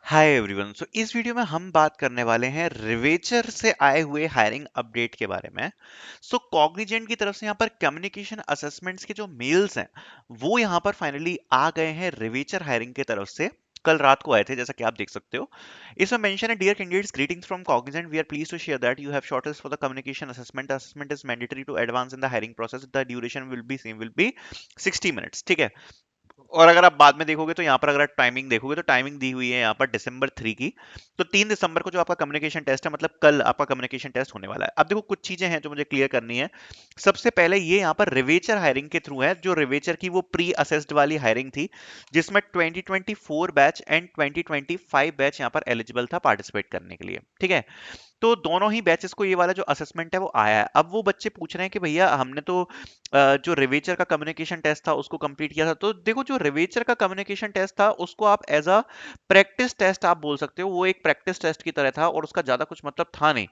Hi everyone. सो इस video में हम बात करने वाले हैं रिवेचर से आए हुए हायरिंग अपडेट के बारे में। सो कॉग्निजेंट की तरफ से यहाँ पर कम्युनिकेशन असेसमेंट्स के जो मेल्स हैं वो यहाँ पर फाइनली आ गए हैं रिवेचर हायरिंग की तरफ से। कल रात को आए थे, जैसा कि आप देख सकते हो। इसमें मेंशन है, dear candidates, greetings from Cognizant, we are pleased to share that you have shortlist for the communication assessment. Assessment is mandatory to advance in the hiring process, the duration will be 60 minutes. ठीक है। और अगर आप बाद में देखोगे तो यहाँ पर अगर आप टाइमिंग देखोगे तो टाइमिंग दी हुई है यहाँ पर December 3 की। तो 3 दिसंबर को जो आपका कम्युनिकेशन टेस्ट है, मतलब कल आपका कम्युनिकेशन टेस्ट होने वाला है। अब देखो, कुछ चीजें हैं जो मुझे क्लियर करनी है। सबसे पहले ये यहाँ पर रिवेचर हायरिंग के थ्रू है, जो रिवेचर की वो प्री असेस्ड वाली हायरिंग थी, जिसमें 2024 बैच एंड 2025 बैच यहाँ पर एलिजिबल था पार्टिसिपेट करने के लिए। ठीक है। तो दोनों ही बैचेस को ये वाला जो असेसमेंट है वो आया है। अब वो बच्चे पूछ रहे हैं कि भैया हमने तो जो रिवेचर का कम्युनिकेशन टेस्ट था उसको कंप्लीट किया था। तो देखो, जो रिवेचर का कम्युनिकेशन टेस्ट था उसको आप एज अ प्रैक्टिस टेस्ट आप बोल सकते हो। वो एक प्रैक्टिस टेस्ट की तरह था और उसका ज्यादा कुछ मतलब था नहीं।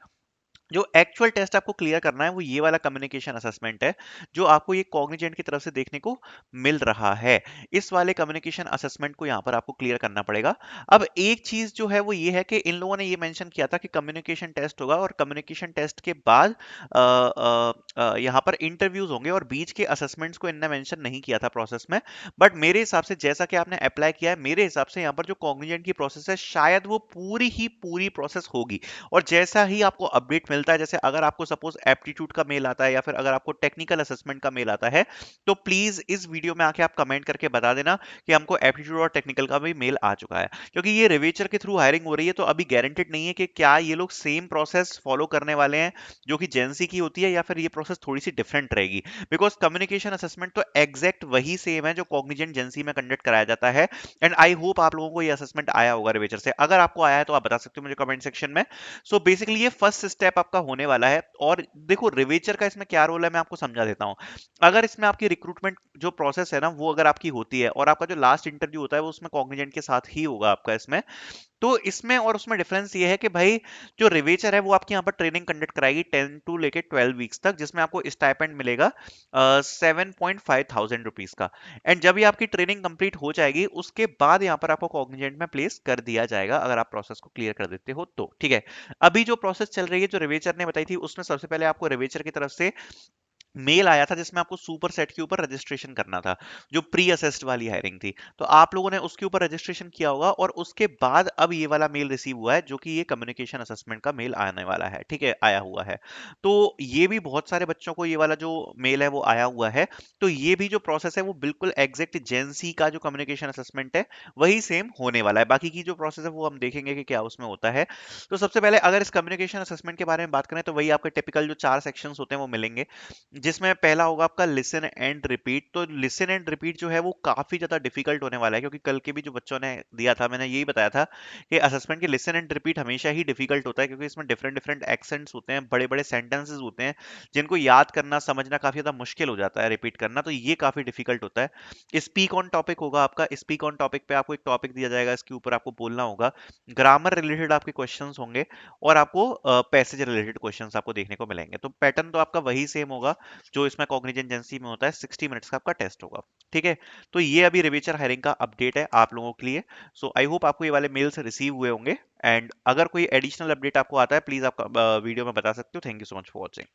जो एक्चुअल टेस्ट आपको क्लियर करना है वो ये वाला कम्युनिकेशन असेसमेंट है, जो आपको ये कॉग्निजेंट की तरफ से देखने को मिल रहा है। इस वाले कम्युनिकेशन असेसमेंट को यहाँ पर आपको क्लियर करना पड़ेगा। अब एक चीज जो है वो ये है कि इन लोगों ने ये मेंशन किया था कि कम्युनिकेशन टेस्ट होगा और कम्युनिकेशन टेस्ट के बाद यहाँ पर इंटरव्यूज होंगे, और बीच के असेसमेंट्स को इनने मेंशन नहीं किया था प्रोसेस में। बट मेरे हिसाब से, जैसा कि आपने अप्लाई किया है, मेरे हिसाब से यहाँ पर जो कॉग्निजेंट की प्रोसेस है शायद वो पूरी ही पूरी प्रोसेस होगी। और जैसा ही आपको अपडेट मिलता है, जैसे अगर आपको सपोज एप्टीट्यूड का मेल आता है या फिर अगर आपको टेक्निकल असेसमेंट का मेल आता है, तो प्लीज इस वीडियो में आके आप कमेंट करके बता देना कि हमको एप्टीट्यूड और टेक्निकल का भी मेल आ चुका है। क्योंकि ये रिवेचर के थ्रू हायरिंग हो रही है, तो अभी गारंटेड नहीं है कि क्या ये लोग सेम प्रोसेस फॉलो करने वाले हैं जो कि जेंसी की होती है, या फिर ये प्रोसेस थोड़ी सी डिफरेंट रहेगी। बिकॉज कम्युनिकेशन असेसमेंट तो एग्जैक्ट वही सेम है जो कॉग्निजेंट जेंसी में कंडक्ट कराया जाता है। एंड आई होप आप लोगों को ये असेसमेंट आया होगा रिवेचर से। अगर आपको आया है तो आप बता सकते हो मुझे कमेंट सेक्शन में। सो बेसिकली ये फर्स्ट स्टेप आपका होने वाला है। और देखो, रिवेचर का इसमें क्या रोल है मैं आपको समझा देता हूँ। अगर इसमें आपकी रिक्रूटमेंट जो प्रोसेस है ना, वो अगर आपकी होती है और आपका जो लास्ट इंटरव्यू होता है वो उसमें कॉग्निजेंट के साथ ही होगा आपका इसमें। तो इसमें और उसमें डिफरेंस ये है कि भाई, जो रिवेचर है वो आपकी यहाँ पर ट्रेनिंग कंडक्ट कराएगी 10 टू लेके 12 वीक्स तक, जिसमें आपको स्टाइपेंड मिलेगा 7,500 रुपीज का। एंड जब ये आपकी ट्रेनिंग कंप्लीट हो जाएगी उसके बाद यहाँ पर आपको कॉग्निजेंट में प्लेस कर दिया जाएगा, अगर आप प्रोसेस को क्लियर कर देते हो तो। ठीक है। अभी जो प्रोसेस चल रही है जो रिवेचर ने बताई थी, उसमें सबसे पहले आपको रिवेचर की तरफ से मेल आया था जिसमें आपको सुपर सेट के ऊपर रजिस्ट्रेशन करना था, जो प्री असेस्ड वाली हायरिंग थी। तो आप लोगों ने उसके ऊपर रजिस्ट्रेशन किया होगा, और उसके बाद अब ये वाला मेल रिसीव हुआ है जो कि ये कम्युनिकेशन असेसमेंट का मेल आने वाला है। ठीक है, आया हुआ है। तो ये भी बहुत सारे बच्चों को ये वाला जो मेल है वो आया हुआ है। तो ये भी जो प्रोसेस है वो बिल्कुल एग्जैक्ट जेंसी का जो कम्युनिकेशन असेसमेंट है वही सेम होने वाला है। बाकी की जो प्रोसेस है वो हम देखेंगे कि क्या उसमें होता है। तो सबसे पहले अगर इस कम्युनिकेशन असेसमेंट के बारे में बात करें तो वही आपके टिपिकल जो 4 सेक्शंस होते हैं वो मिलेंगे, जिसमें पहला होगा आपका लिसन एंड रिपीट। तो लिसन एंड रिपीट जो है वो काफी ज्यादा डिफिकल्ट होने वाला है, क्योंकि कल के भी जो बच्चों ने दिया था मैंने यही बताया था कि असेसमेंट के लिसन एंड रिपीट हमेशा ही डिफिकल्ट होता है, क्योंकि इसमें डिफरेंट डिफरेंट एक्सेंट्स होते हैं, बड़े बड़े सेंटेंसेस होते हैं जिनको याद करना समझना काफी ज्यादा मुश्किल हो जाता है रिपीट करना। तो ये काफी डिफिकल्ट होता है। स्पीक ऑन टॉपिक होगा आपका। स्पीक ऑन टॉपिक पे आपको एक टॉपिक दिया जाएगा, इसके ऊपर आपको बोलना होगा। ग्रामर रिलेटेड आपके क्वेश्चंस होंगे, और आपको पैसेज रिलेटेड क्वेश्चंस आपको देखने को मिलेंगे। तो पैटर्न तो आपका वही सेम होगा जो इसमें कॉग्निजेंट एजेंसी में होता है। 60 मिनट्स का आपका टेस्ट होगा। ठीक है। तो ये अभी रिवेचर हायरिंग का अपडेट है आप लोगों के लिए। सो आई होप आपको ये वाले मेल्स रिसीव हुए होंगे। एंड अगर कोई एडिशनल अपडेट आपको आता है प्लीज आप वीडियो में बता सकते हो। Thank you so much for watching.